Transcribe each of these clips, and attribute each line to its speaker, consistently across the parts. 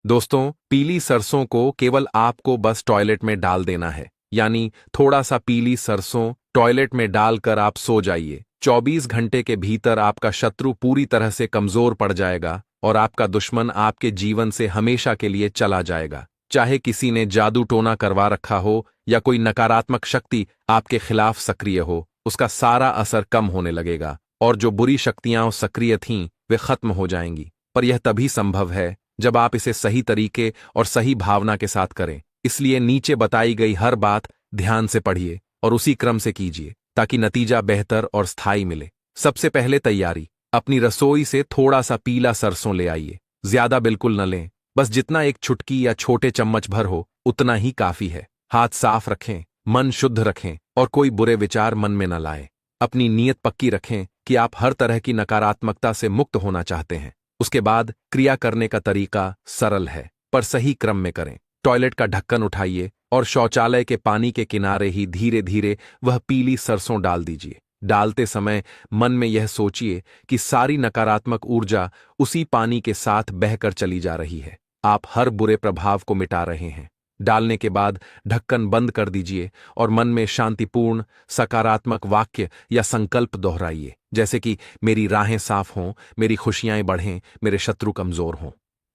Speaker 1: दोस्तों, पीली सरसों को केवल आपको बस टॉयलेट में डाल देना है। यानी थोड़ा सा पीली सरसों टॉयलेट में डालकर आप सो जाइए। 24 घंटे के भीतर आपका शत्रु पूरी तरह से कमजोर पड़ जाएगा और आपका दुश्मन आपके जीवन से हमेशा के लिए चला जाएगा। चाहे किसी ने जादू टोना करवा रखा हो या कोई नकारात्मक शक्ति आपके खिलाफ सक्रिय हो, उसका सारा असर कम होने लगेगा और जो बुरी शक्तियां सक्रिय थीं वे खत्म हो जाएंगी। पर यह तभी संभव है जब आप इसे सही तरीके और सही भावना के साथ करें। इसलिए नीचे बताई गई हर बात ध्यान से पढ़िए और उसी क्रम से कीजिए ताकि नतीजा बेहतर और स्थायी मिले। सबसे पहले तैयारी, अपनी रसोई से थोड़ा सा पीला सरसों ले आइए। ज्यादा बिल्कुल न लें, बस जितना एक चुटकी या छोटे चम्मच भर हो उतना ही काफी है। हाथ साफ रखें, मन शुद्ध रखें और कोई बुरे विचार मन में न लाएं। अपनी नीयत पक्की रखें कि आप हर तरह की नकारात्मकता से मुक्त होना चाहते हैं। उसके बाद क्रिया करने का तरीका सरल है पर सही क्रम में करें। टॉयलेट का ढक्कन उठाइए और शौचालय के पानी के किनारे ही धीरे धीरे वह पीली सरसों डाल दीजिए। डालते समय मन में यह सोचिए कि सारी नकारात्मक ऊर्जा उसी पानी के साथ बहकर चली जा रही है। आप हर बुरे प्रभाव को मिटा रहे हैं। डालने के बाद ढक्कन बंद कर दीजिए और मन में शांतिपूर्ण सकारात्मक वाक्य या संकल्प दोहराइए, जैसे कि मेरी राहें साफ हों, मेरी खुशियां बढ़ें, मेरे शत्रु कमजोर हों।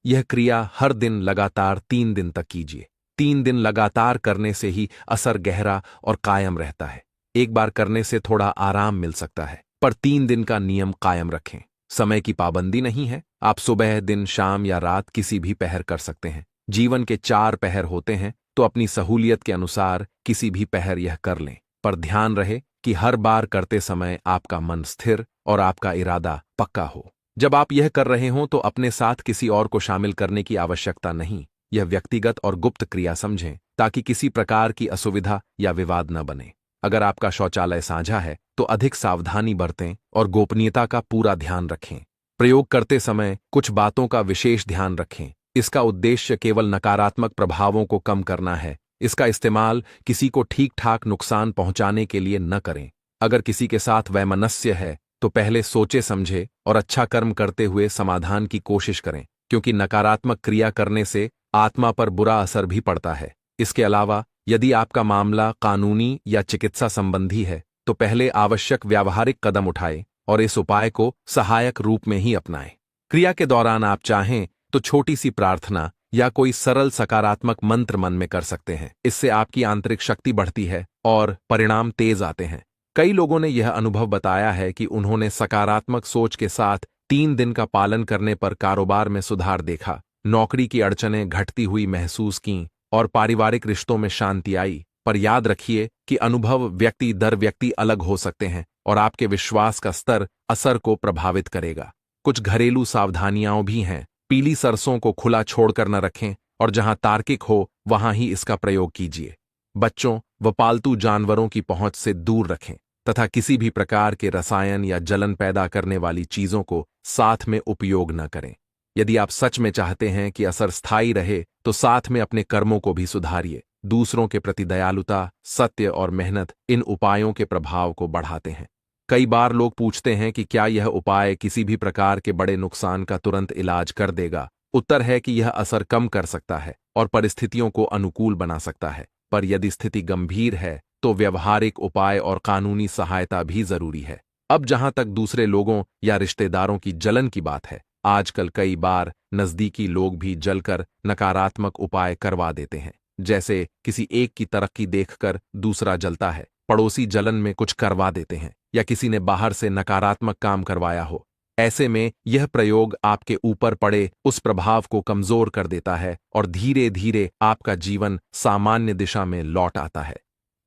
Speaker 1: यह क्रिया हर दिन लगातार 3 दिन तक कीजिए। 3 दिन लगातार करने से ही असर गहरा और कायम रहता है। एक बार करने से थोड़ा आराम मिल सकता है, पर 3 दिन का नियम कायम रखें। समय की पाबंदी नहीं है, आप सुबह, दिन, शाम या रात किसी भी पहर कर सकते हैं। जीवन के 4 पहर होते हैं, तो अपनी सहूलियत के अनुसार किसी भी पहर यह कर लें। पर ध्यान रहे कि हर बार करते समय आपका मन स्थिर और आपका इरादा पक्का हो। जब आप यह कर रहे हों तो अपने साथ किसी और को शामिल करने की आवश्यकता नहीं। यह व्यक्तिगत और गुप्त क्रिया समझें ताकि किसी प्रकार की असुविधा या विवाद न बने। अगर आपका शौचालय साझा है तो अधिक सावधानी बरतें और गोपनीयता का पूरा ध्यान रखें। प्रयोग करते समय कुछ बातों का विशेष ध्यान रखें। इसका उद्देश्य केवल नकारात्मक प्रभावों को कम करना है। इसका इस्तेमाल किसी को ठीक ठाक नुकसान पहुंचाने के लिए न करें। अगर किसी के साथ वैमनस्य है तो पहले सोचे समझे और अच्छा कर्म करते हुए समाधान की कोशिश करें, क्योंकि नकारात्मक क्रिया करने से आत्मा पर बुरा असर भी पड़ता है। इसके अलावा यदि आपका मामला कानूनी या चिकित्सा संबंधी है तो पहले आवश्यक व्यावहारिक कदम उठाएं और इस उपाय को सहायक रूप में ही अपनाएं। क्रिया के दौरान आप चाहें तो छोटी सी प्रार्थना या कोई सरल सकारात्मक मंत्र मन में कर सकते हैं। इससे आपकी आंतरिक शक्ति बढ़ती है और परिणाम तेज आते हैं। कई लोगों ने यह अनुभव बताया है कि उन्होंने सकारात्मक सोच के साथ 3 दिन का पालन करने पर कारोबार में सुधार देखा, नौकरी की अड़चनें घटती हुई महसूस कीं और पारिवारिक रिश्तों में शांति आई। पर याद रखिए कि अनुभव व्यक्ति दर व्यक्ति अलग हो सकते हैं और आपके विश्वास का स्तर असर को प्रभावित करेगा। कुछ घरेलू सावधानियां भी हैं। पीली सरसों को खुला छोड़कर न रखें और जहां तार्किक हो वहां ही इसका प्रयोग कीजिए। बच्चों व पालतू जानवरों की पहुंच से दूर रखें तथा किसी भी प्रकार के रसायन या जलन पैदा करने वाली चीजों को साथ में उपयोग न करें। यदि आप सच में चाहते हैं कि असर स्थायी रहे तो साथ में अपने कर्मों को भी सुधारिए। दूसरों के प्रति दयालुता, सत्य और मेहनत इन उपायों के प्रभाव को बढ़ाते हैं। कई बार लोग पूछते हैं कि क्या यह उपाय किसी भी प्रकार के बड़े नुकसान का तुरंत इलाज कर देगा। उत्तर है कि यह असर कम कर सकता है और परिस्थितियों को अनुकूल बना सकता है, पर यदि स्थिति गंभीर है तो व्यवहारिक उपाय और कानूनी सहायता भी जरूरी है। अब जहां तक दूसरे लोगों या रिश्तेदारों की जलन की बात है, आजकल कई बार नजदीकी लोग भी जलकर नकारात्मक उपाय करवा देते हैं। जैसे किसी एक की तरक्की देखकर दूसरा जलता है, पड़ोसी जलन में कुछ करवा देते हैं या किसी ने बाहर से नकारात्मक काम करवाया हो। ऐसे में यह प्रयोग आपके ऊपर पड़े उस प्रभाव को कमजोर कर देता है और धीरे धीरे आपका जीवन सामान्य दिशा में लौट आता है।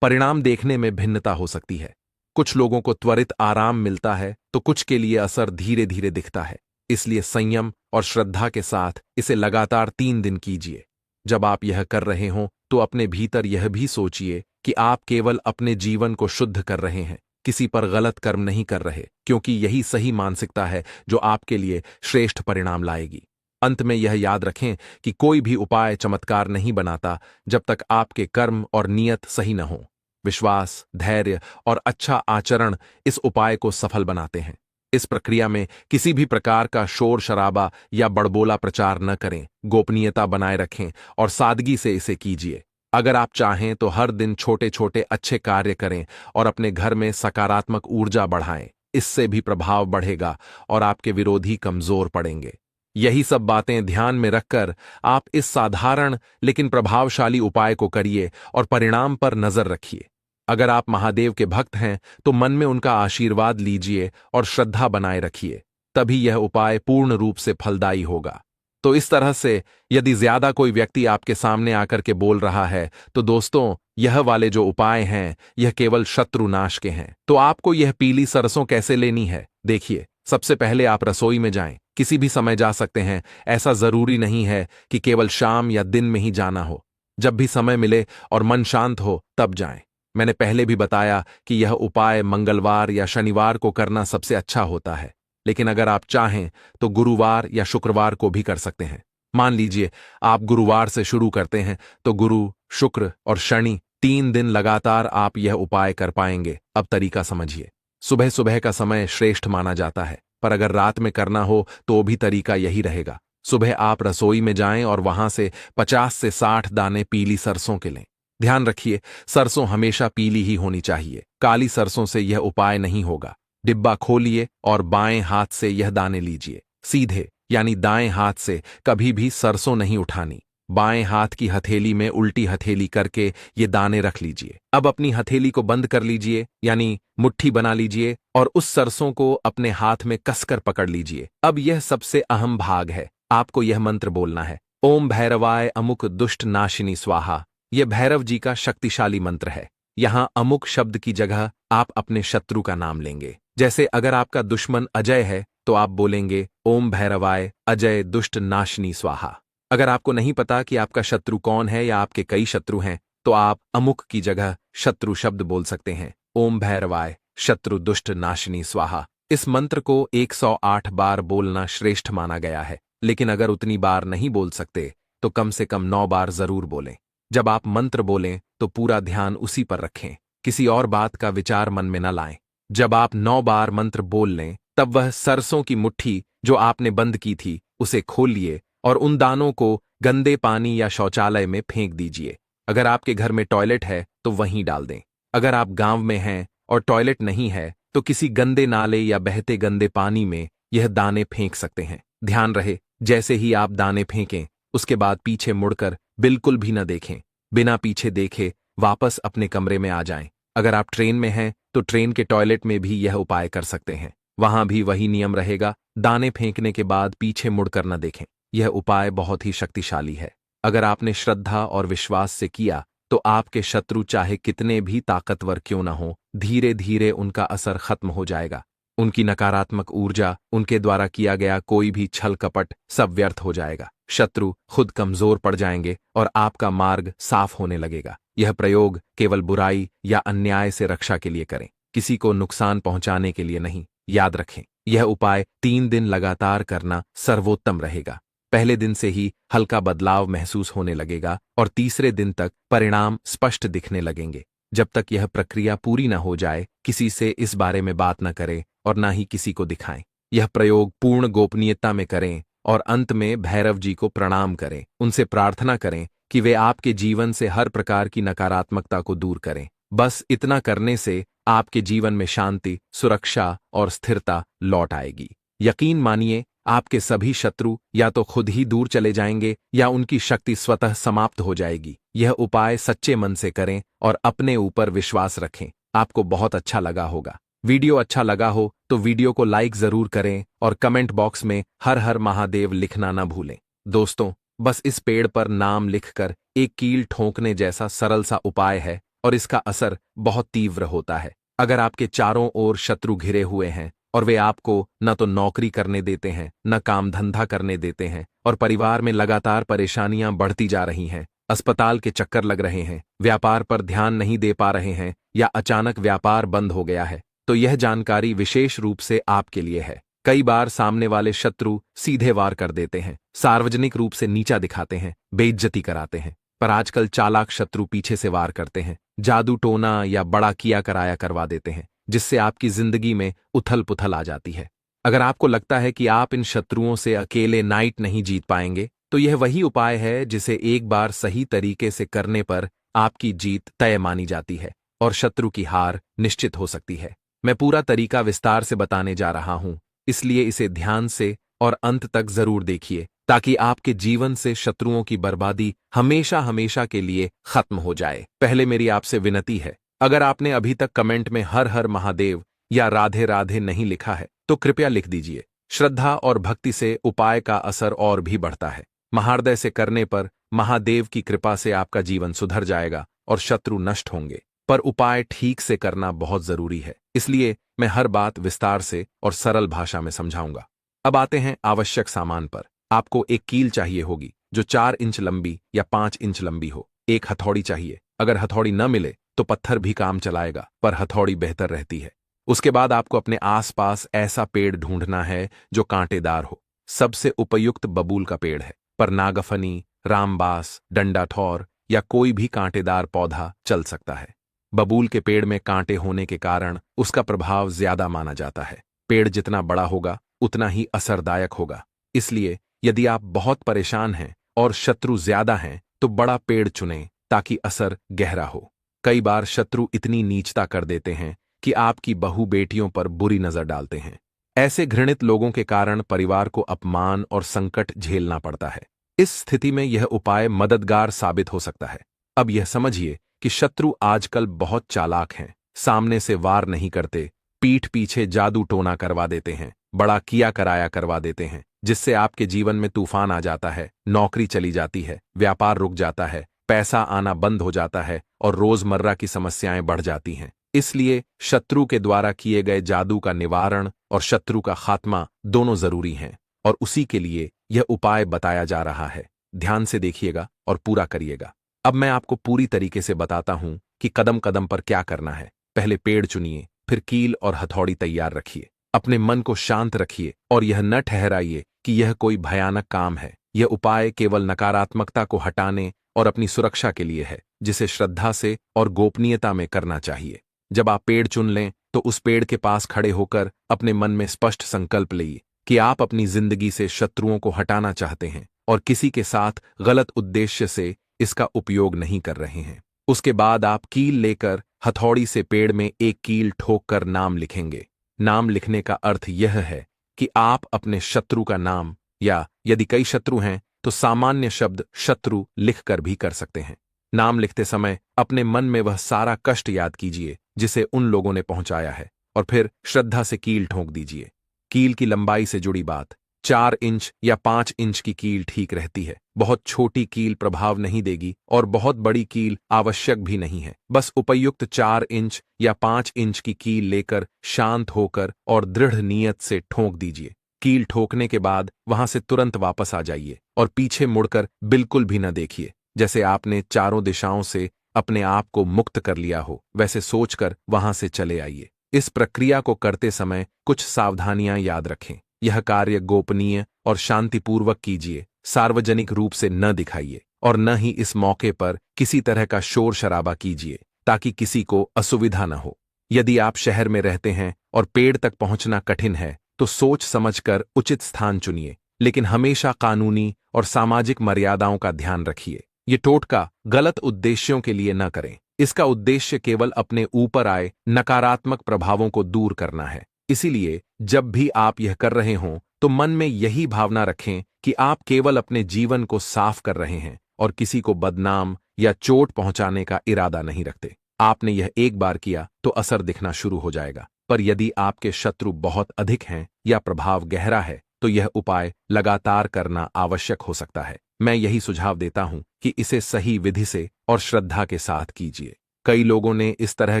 Speaker 1: परिणाम देखने में भिन्नता हो सकती है। कुछ लोगों को त्वरित आराम मिलता है तो कुछ के लिए असर धीरे धीरे दिखता है। इसलिए संयम और श्रद्धा के साथ इसे लगातार 3 दिन कीजिए। जब आप यह कर रहे हों तो अपने भीतर यह भी सोचिए कि आप केवल अपने जीवन को शुद्ध कर रहे हैं, किसी पर गलत कर्म नहीं कर रहे, क्योंकि यही सही मानसिकता है जो आपके लिए श्रेष्ठ परिणाम लाएगी। अंत में यह याद रखें कि कोई भी उपाय चमत्कार नहीं बनाता जब तक आपके कर्म और नियत सही न हो। विश्वास, धैर्य और अच्छा आचरण इस उपाय को सफल बनाते हैं। इस प्रक्रिया में किसी भी प्रकार का शोर शराबा या बड़बोला प्रचार न करें, गोपनीयता बनाए रखें और सादगी से इसे कीजिए। अगर आप चाहें तो हर दिन छोटे छोटे अच्छे कार्य करें और अपने घर में सकारात्मक ऊर्जा बढ़ाएं। इससे भी प्रभाव बढ़ेगा और आपके विरोधी कमजोर पड़ेंगे। यही सब बातें ध्यान में रखकर आप इस साधारण लेकिन प्रभावशाली उपाय को करिए और परिणाम पर नजर रखिए। अगर आप महादेव के भक्त हैं तो मन में उनका आशीर्वाद लीजिए और श्रद्धा बनाए रखिए, तभी यह उपाय पूर्ण रूप से फलदायी होगा। तो इस तरह से यदि ज्यादा कोई व्यक्ति आपके सामने आकर के बोल रहा है तो दोस्तों, यह वाले जो उपाय हैं यह केवल शत्रु नाश के हैं। तो आपको यह पीली सरसों कैसे लेनी है, देखिए। सबसे पहले आप रसोई में जाएं, किसी भी समय जा सकते हैं, ऐसा जरूरी नहीं है कि केवल शाम या दिन में ही जाना हो। जब भी समय मिले और मन शांत हो तब जाएं। मैंने पहले भी बताया कि यह उपाय मंगलवार या शनिवार को करना सबसे अच्छा होता है, लेकिन अगर आप चाहें तो गुरुवार या शुक्रवार को भी कर सकते हैं। मान लीजिए आप गुरुवार से शुरू करते हैं तो गुरु, शुक्र और शनि 3 दिन लगातार आप यह उपाय कर पाएंगे। अब तरीका समझिए। सुबह सुबह का समय श्रेष्ठ माना जाता है, पर अगर रात में करना हो तो भी तरीका यही रहेगा। सुबह आप रसोई में जाएं और वहां से 50 से 60 दाने पीली सरसों के लें। ध्यान रखिए, सरसों हमेशा पीली ही होनी चाहिए, काली सरसों से यह उपाय नहीं होगा। डिब्बा खोलिए और बाएं हाथ से यह दाने लीजिए। सीधे यानी दाएं हाथ से कभी भी सरसों नहीं उठानी। बाएं हाथ की हथेली में उल्टी हथेली करके ये दाने रख लीजिए। अब अपनी हथेली को बंद कर लीजिए, यानी मुट्ठी बना लीजिए और उस सरसों को अपने हाथ में कसकर पकड़ लीजिए। अब यह सबसे अहम भाग है, आपको यह मंत्र बोलना है, ओम भैरवाय अमुक दुष्ट नाशिनी स्वाहा। यह भैरव जी का शक्तिशाली मंत्र है। यहां अमुक शब्द की जगह आप अपने शत्रु का नाम लेंगे। जैसे अगर आपका दुश्मन अजय है तो आप बोलेंगे ओम भैरवाय अजय दुष्ट नाशिनी स्वाहा। अगर आपको नहीं पता कि आपका शत्रु कौन है या आपके कई शत्रु हैं तो आप अमुक की जगह शत्रु शब्द बोल सकते हैं, ओम भैरवाय शत्रु दुष्ट नाशिनी स्वाहा। इस मंत्र को 108 बार बोलना श्रेष्ठ माना गया है, लेकिन अगर उतनी बार नहीं बोल सकते तो कम से कम 9 बार जरूर बोलें। जब आप मंत्र बोलें तो पूरा ध्यान उसी पर रखें, किसी और बात का विचार मन में न लाएं। जब आप 9 बार मंत्र बोल लें तब वह सरसों की मुट्ठी जो आपने बंद की थी उसे खोलिए और उन दानों को गंदे पानी या शौचालय में फेंक दीजिए। अगर आपके घर में टॉयलेट है तो वहीं डाल दें। अगर आप गांव में हैं और टॉयलेट नहीं है तो किसी गंदे नाले या बहते गंदे पानी में यह दाने फेंक सकते हैं। ध्यान रहे, जैसे ही आप दाने फेंकें उसके बाद पीछे मुड़कर बिल्कुल भी न देखें। बिना पीछे देखे वापस अपने कमरे में आ जाएं। अगर आप ट्रेन में हैं तो ट्रेन के टॉयलेट में भी यह उपाय कर सकते हैं, वहां भी वही नियम रहेगा, दाने फेंकने के बाद पीछे मुड़कर न देखें। यह उपाय बहुत ही शक्तिशाली है। अगर आपने श्रद्धा और विश्वास से किया तो आपके शत्रु चाहे कितने भी ताकतवर क्यों न हो, धीरे धीरे उनका असर खत्म हो जाएगा। उनकी नकारात्मक ऊर्जा, उनके द्वारा किया गया कोई भी छल कपट सब व्यर्थ हो जाएगा। शत्रु खुद कमजोर पड़ जाएंगे और आपका मार्ग साफ होने लगेगा। यह प्रयोग केवल बुराई या अन्याय से रक्षा के लिए करें, किसी को नुकसान पहुंचाने के लिए नहीं। याद रखें, यह उपाय 3 दिन लगातार करना सर्वोत्तम रहेगा। पहले दिन से ही हल्का बदलाव महसूस होने लगेगा और तीसरे दिन तक परिणाम स्पष्ट दिखने लगेंगे। जब तक यह प्रक्रिया पूरी न हो जाए किसी से इस बारे में बात न करें और न ही किसी को दिखाएं। यह प्रयोग पूर्ण गोपनीयता में करें और अंत में भैरव जी को प्रणाम करें, उनसे प्रार्थना करें कि वे आपके जीवन से हर प्रकार की नकारात्मकता को दूर करें। बस इतना करने से आपके जीवन में शांति, सुरक्षा और स्थिरता लौट आएगी। यकीन मानिए, आपके सभी शत्रु या तो खुद ही दूर चले जाएंगे या उनकी शक्ति स्वतः समाप्त हो जाएगी। यह उपाय सच्चे मन से करें और अपने ऊपर विश्वास रखें। आपको बहुत अच्छा लगा होगा। वीडियो अच्छा लगा हो तो वीडियो को लाइक जरूर करें और कमेंट बॉक्स में हर हर महादेव लिखना न भूलें। दोस्तों, बस इस पेड़ पर नाम लिखकर एक कील ठोंकने जैसा सरल सा उपाय है और इसका असर बहुत तीव्र होता है। अगर आपके चारों ओर शत्रु घिरे हुए हैं और वे आपको न तो नौकरी करने देते हैं, न काम धंधा करने देते हैं और परिवार में लगातार परेशानियां बढ़ती जा रही हैं, अस्पताल के चक्कर लग रहे हैं, व्यापार पर ध्यान नहीं दे पा रहे हैं या अचानक व्यापार बंद हो गया है, तो यह जानकारी विशेष रूप से आपके लिए है। कई बार सामने वाले शत्रु सीधे वार कर देते हैं, सार्वजनिक रूप से नीचा दिखाते हैं, बेइज्जती कराते हैं, पर आजकल चालाक शत्रु पीछे से वार करते हैं, जादू टोना या बड़ा किया कराया करवा देते हैं, जिससे आपकी जिंदगी में उथल पुथल आ जाती है। अगर आपको लगता है कि आप इन शत्रुओं से अकेले नाइट नहीं जीत पाएंगे, तो यह वही उपाय है जिसे एक बार सही तरीके से करने पर आपकी जीत तय मानी जाती है और शत्रु की हार निश्चित हो सकती है। मैं पूरा तरीका विस्तार से बताने जा रहा हूं, इसलिए इसे ध्यान से और अंत तक जरूर देखिए ताकि आपके जीवन से शत्रुओं की बर्बादी हमेशा हमेशा के लिए खत्म हो जाए। पहले मेरी आपसे विनती है, अगर आपने अभी तक कमेंट में हर हर महादेव या राधे राधे नहीं लिखा है तो कृपया लिख दीजिए। श्रद्धा और भक्ति से उपाय का असर और भी बढ़ता है। महाहृदय से करने पर महादेव की कृपा से आपका जीवन सुधर जाएगा और शत्रु नष्ट होंगे। पर उपाय ठीक से करना बहुत जरूरी है, इसलिए मैं हर बात विस्तार से और सरल भाषा में समझाऊंगा। अब आते हैं आवश्यक सामान पर। आपको एक कील चाहिए होगी जो 4 इंच लंबी या 5 इंच लंबी हो। एक हथौड़ी चाहिए, अगर हथौड़ी न मिले तो पत्थर भी काम चलाएगा, पर हथौड़ी बेहतर रहती है। उसके बाद आपको अपने आसपास ऐसा पेड़ ढूंढना है जो कांटेदार हो। सबसे उपयुक्त बबूल का पेड़ है, पर नागफनी, रामबास, डंडाठौर या कोई भी कांटेदार पौधा चल सकता है। बबूल के पेड़ में कांटे होने के कारण उसका प्रभाव ज्यादा माना जाता है। पेड़ जितना बड़ा होगा उतना ही असरदायक होगा, इसलिए यदि आप बहुत परेशान हैं और शत्रु ज्यादा हैं तो बड़ा पेड़ चुनें ताकि असर गहरा हो। कई बार शत्रु इतनी नीचता कर देते हैं कि आपकी बहू बेटियों पर बुरी नजर डालते हैं। ऐसे घृणित लोगों के कारण परिवार को अपमान और संकट झेलना पड़ता है। इस स्थिति में यह उपाय मददगार साबित हो सकता है। अब यह समझिए कि शत्रु आजकल बहुत चालाक हैं। सामने से वार नहीं करते, पीठ पीछे जादू टोना करवा देते हैं, बड़ा किया कराया करवा देते हैं, जिससे आपके जीवन में तूफान आ जाता है, नौकरी चली जाती है, व्यापार रुक जाता है, पैसा आना बंद हो जाता है और रोजमर्रा की समस्याएं बढ़ जाती हैं। इसलिए शत्रु के द्वारा किए गए जादू का निवारण और शत्रु का खात्मा दोनों जरूरी हैं, और उसी के लिए यह उपाय बताया जा रहा है। ध्यान से देखिएगा और पूरा करिएगा। अब मैं आपको पूरी तरीके से बताता हूं कि कदम कदम पर क्या करना है। पहले पेड़ चुनिए, फिर कील और हथौड़ी तैयार रखिए। अपने मन को शांत रखिए और यह न ठहराइए कि यह कोई भयानक काम है। यह उपाय केवल नकारात्मकता को हटाने और अपनी सुरक्षा के लिए है, जिसे श्रद्धा से और गोपनीयता में करना चाहिए। जब आप पेड़ चुन लें तो उस पेड़ के पास खड़े होकर अपने मन में स्पष्ट संकल्प लीजिए कि आप अपनी जिंदगी से शत्रुओं को हटाना चाहते हैं और किसी के साथ गलत उद्देश्य से इसका उपयोग नहीं कर रहे हैं। उसके बाद आप कील लेकर हथौड़ी से पेड़ में एक कील ठोककर नाम लिखेंगे। नाम लिखने का अर्थ यह है कि आप अपने शत्रु का नाम, या यदि कई शत्रु हैं तो सामान्य शब्द शत्रु लिखकर भी कर सकते हैं। नाम लिखते समय अपने मन में वह सारा कष्ट याद कीजिए जिसे उन लोगों ने पहुंचाया है, और फिर श्रद्धा से कील ठोंक दीजिए। कील की लंबाई से जुड़ी बात, 4 इंच या 5 इंच की कील ठीक रहती है। बहुत छोटी कील प्रभाव नहीं देगी और बहुत बड़ी कील आवश्यक भी नहीं है। बस उपयुक्त 4 इंच या 5 इंच की कील लेकर शांत होकर और दृढ़ नियत से ठोंक दीजिए। कील ठोकने के बाद वहां से तुरंत वापस आ जाइए और पीछे मुड़कर बिल्कुल भी न देखिए, जैसे आपने चारों दिशाओं से अपने आप को मुक्त कर लिया हो, वैसे सोचकर वहां से चले आइए। इस प्रक्रिया को करते समय कुछ सावधानियां याद रखें। यह कार्य गोपनीय और शांतिपूर्वक कीजिए, सार्वजनिक रूप से न दिखाइए और न ही इस मौके पर किसी तरह का शोर शराबा कीजिए ताकि किसी को असुविधा न हो। यदि आप शहर में रहते हैं और पेड़ तक पहुंचना कठिन है तो सोच समझकर उचित स्थान चुनिए, लेकिन हमेशा कानूनी और सामाजिक मर्यादाओं का ध्यान रखिए। ये टोटका गलत उद्देश्यों के लिए न करें। इसका उद्देश्य केवल अपने ऊपर आए नकारात्मक प्रभावों को दूर करना है। इसीलिए जब भी आप यह कर रहे हों तो मन में यही भावना रखें कि आप केवल अपने जीवन को साफ कर रहे हैं और किसी को बदनाम या चोट पहुंचाने का इरादा नहीं रखते। आपने यह एक बार किया तो असर दिखना शुरू हो जाएगा, पर यदि आपके शत्रु बहुत अधिक हैं या प्रभाव गहरा है तो यह उपाय लगातार करना आवश्यक हो सकता है। मैं यही सुझाव देता हूं कि इसे सही विधि से और श्रद्धा के साथ कीजिए। कई लोगों ने इस तरह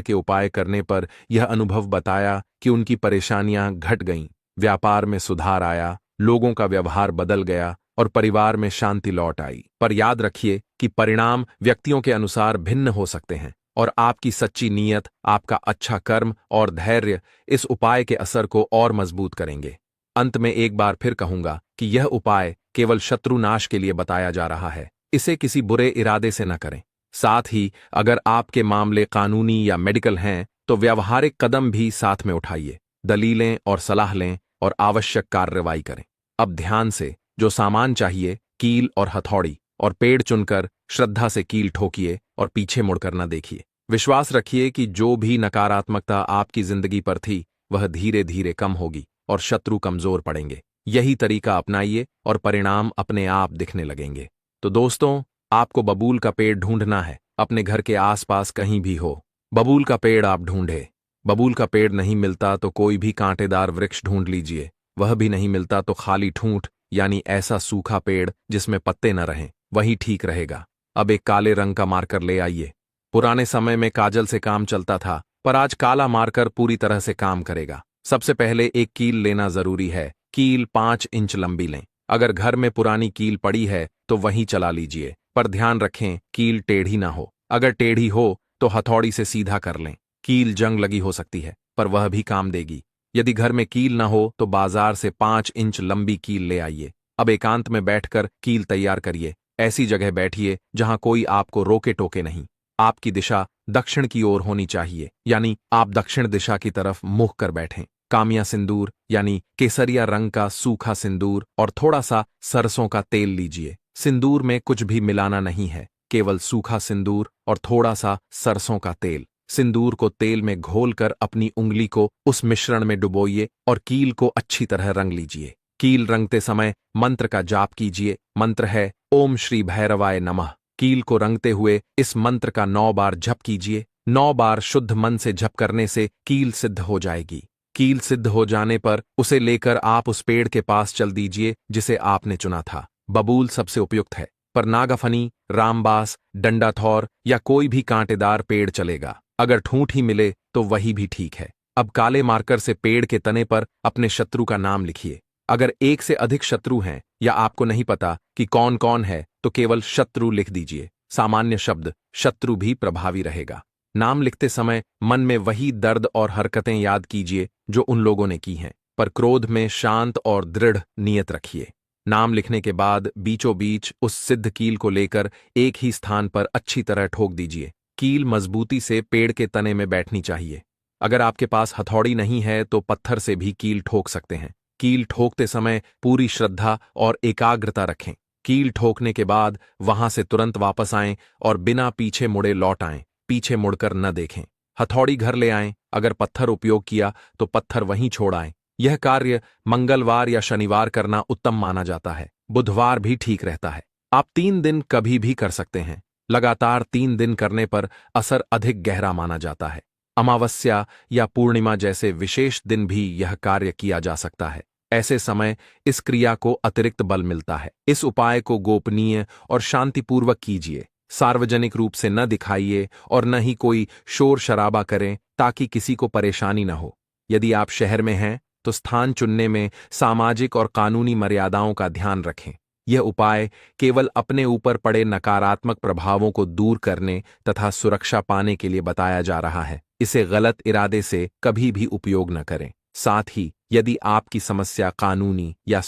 Speaker 1: के उपाय करने पर यह अनुभव बताया कि उनकी परेशानियां घट गईं, व्यापार में सुधार आया, लोगों का व्यवहार बदल गया और परिवार में शांति लौट आई। पर याद रखिए कि परिणाम व्यक्तियों के अनुसार भिन्न हो सकते हैं और आपकी सच्ची नीयत, आपका अच्छा कर्म और धैर्य इस उपाय के असर को और मजबूत करेंगे। अंत में एक बार फिर कहूंगा कि यह उपाय केवल शत्रुनाश के लिए बताया जा रहा है। इसे किसी बुरे इरादे से न करें। साथ ही अगर आपके मामले कानूनी या मेडिकल हैं तो व्यावहारिक कदम भी साथ में उठाइए। दलीलें और सलाह लें और आवश्यक कार्रवाई करें। अब ध्यान से, जो सामान चाहिए, कील और हथौड़ी और पेड़ चुनकर श्रद्धा से कील ठोकिए और पीछे मुड़कर न देखिए। विश्वास रखिए कि जो भी नकारात्मकता आपकी जिंदगी पर थी वह धीरे धीरे कम होगी और शत्रु कमजोर पड़ेंगे। यही तरीका अपनाइए और परिणाम अपने आप दिखने लगेंगे। तो दोस्तों, आपको बबूल का पेड़ ढूंढना है, अपने घर के आसपास कहीं भी हो। बबूल का पेड़ आप ढूंढे। बबूल का पेड़ नहीं मिलता तो कोई भी कांटेदार वृक्ष ढूंढ लीजिए। वह भी नहीं मिलता तो खाली ठूंठ, यानी ऐसा सूखा पेड़ जिसमें पत्ते न रहें, वही ठीक रहेगा। अब एक काले रंग का मार्कर ले आइए। पुराने समय में काजल से काम चलता था, पर आज काला मार्कर पूरी तरह से काम करेगा। सबसे पहले एक कील लेना जरूरी है। कील 5 इंच लंबी लें। अगर घर में पुरानी कील पड़ी है तो वहीं चला लीजिए, पर ध्यान रखें कील टेढ़ी ना हो। अगर टेढ़ी हो तो हथौड़ी से सीधा कर लें। कील जंग लगी हो सकती है, पर वह भी काम देगी। यदि घर में कील ना हो तो बाजार से 5 इंच लंबी कील ले आइए। अब एकांत में बैठकर कील तैयार करिए। ऐसी जगह बैठिए जहां कोई आपको रोके टोके नहीं। आपकी दिशा दक्षिण की ओर होनी चाहिए, यानी आप दक्षिण दिशा की तरफ मुख कर बैठें। कामिया सिंदूर यानी केसरिया रंग का सूखा सिंदूर और थोड़ा सा सरसों का तेल लीजिए। सिंदूर में कुछ भी मिलाना नहीं है, केवल सूखा सिंदूर और थोड़ा सा सरसों का तेल। सिंदूर को तेल में घोलकर अपनी उंगली को उस मिश्रण में डुबोइए और कील को अच्छी तरह रंग लीजिए। कील रंगते समय मंत्र का जाप कीजिए। मंत्र है ओम श्री भैरवाय नमः। कील को रंगते हुए इस मंत्र का 9 बार जप कीजिए। 9 बार शुद्ध मन से जप करने से कील सिद्ध हो जाएगी। कील सिद्ध हो जाने पर उसे लेकर आप उस पेड़ के पास चल दीजिए जिसे आपने चुना था। बबूल सबसे उपयुक्त है, पर नागफनी, रामबास, डंडाथौर या कोई भी कांटेदार पेड़ चलेगा। अगर ठूंठ ही मिले तो वही भी ठीक है। अब काले मार्कर से पेड़ के तने पर अपने शत्रु का नाम लिखिए। अगर एक से अधिक शत्रु हैं या आपको नहीं पता कि कौन कौन है तो केवल शत्रु लिख दीजिए। सामान्य शब्द शत्रु भी प्रभावी रहेगा। नाम लिखते समय मन में वही दर्द और हरकतें याद कीजिए जो उन लोगों ने की हैं, पर क्रोध में शांत और दृढ़ नियत रखिए। नाम लिखने के बाद बीचों बीच उस सिद्ध कील को लेकर एक ही स्थान पर अच्छी तरह ठोक दीजिए। कील मजबूती से पेड़ के तने में बैठनी चाहिए। अगर आपके पास हथौड़ी नहीं है तो पत्थर से भी कील ठोक सकते हैं। कील ठोकते समय पूरी श्रद्धा और एकाग्रता रखें। कील ठोकने के बाद वहां से तुरंत वापस आएं और बिना पीछे मुड़े लौट आएं। पीछे मुड़कर न देखें। हथौड़ी घर ले आएं। अगर पत्थर उपयोग किया तो पत्थर वहीं छोड़ आएं। यह कार्य मंगलवार या शनिवार करना उत्तम माना जाता है। बुधवार भी ठीक रहता है। आप 3 दिन कभी भी कर सकते हैं। लगातार 3 दिन करने पर असर अधिक गहरा माना जाता है। अमावस्या या पूर्णिमा जैसे विशेष दिन भी यह कार्य किया जा सकता है। ऐसे समय इस क्रिया को अतिरिक्त बल मिलता है। इस उपाय को गोपनीय और शांतिपूर्वक कीजिए। सार्वजनिक रूप से न दिखाइए और न ही कोई शोर शराबा करें ताकि किसी को परेशानी न हो। यदि आप शहर में हैं तो स्थान चुनने में सामाजिक और कानूनी मर्यादाओं का ध्यान रखें। यह उपाय केवल अपने ऊपर पड़े नकारात्मक प्रभावों को दूर करने तथा सुरक्षा पाने के लिए बताया जा रहा है। इसे गलत इरादे से कभी भी उपयोग न करें। साथ ही यदि आपकी समस्या कानूनी या